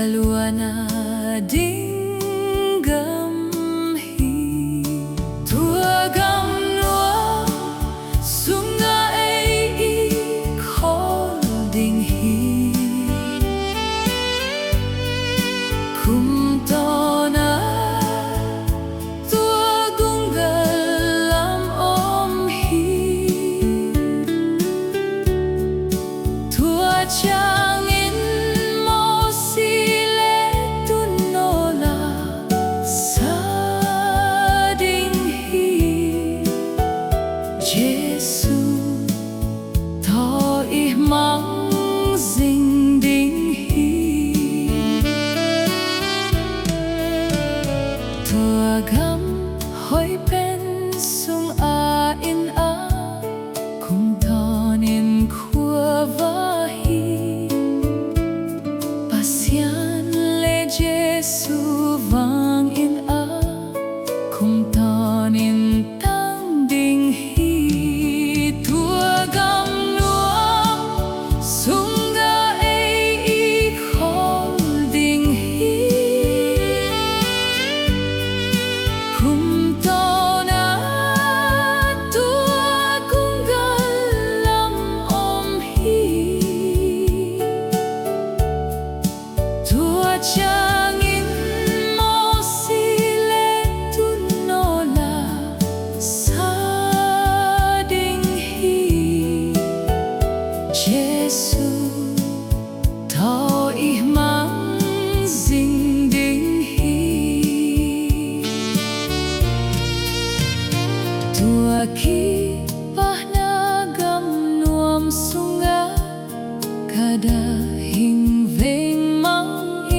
kaluana ding gam hi tua gam noa sunga ai I khol ding hi kum tona tua gungalam om hi tua chang in mo si le tu no la sa ding hi Giêsu tho I mang ding ding hi tua gam hoi pen sung a in a kum ton in khua va hi pasian le Giêsu vang in a kum ton in tang ding hi tua gam nuam sung ga ai I khol ding hi kum tona tua gungalam om hi tua chang in mo si le tu no la sa ding hi Giêsu tho I mang ding ding hi tua ki pahna gam nuam sunga kada hing veng mang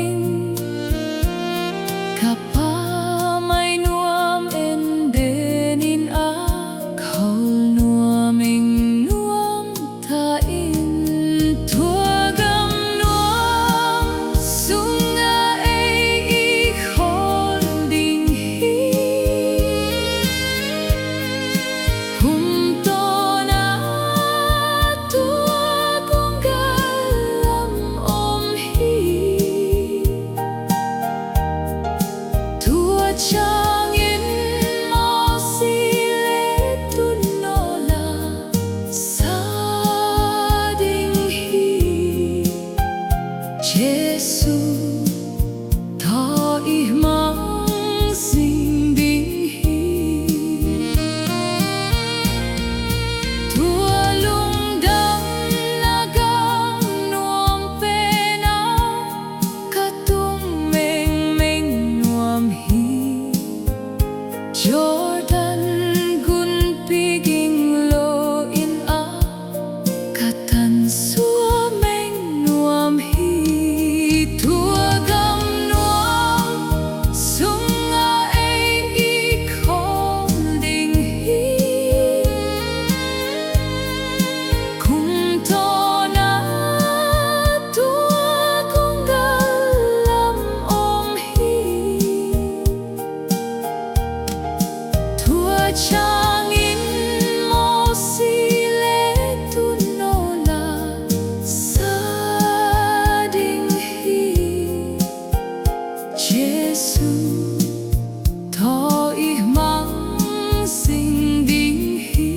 in kapa mai nuam en denin a khol nuam ing nuam tha in tua gam nuam sunga ai I khol ding hi kum tona tua gungalam om hi tua chang in mo si le tu no la sa ding hi Giêsu tho I mang ding ding hi tua lung dam na gam nuam pe na katung meng meng nuam hi Jordan gun piging lo in a katan sua meng nuam hi tua gam nuam sunga ai I khol ding hi kum tona tua gungalam om hi tua chang in mo si le tu no la sa ding hi Giêsu tho I mang ding ding hi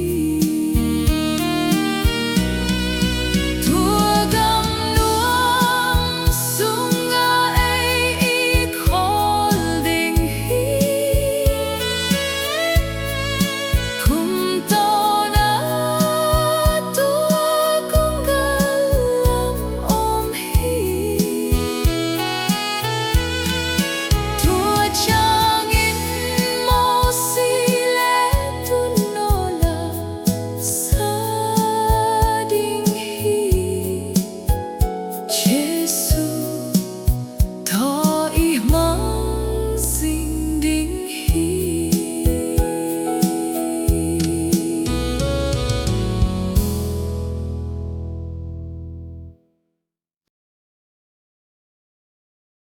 tua gam nuam sunga ai I khol ding hi kum tona tua gungalam om hi tua chang in mo si le tu no la sa ding hi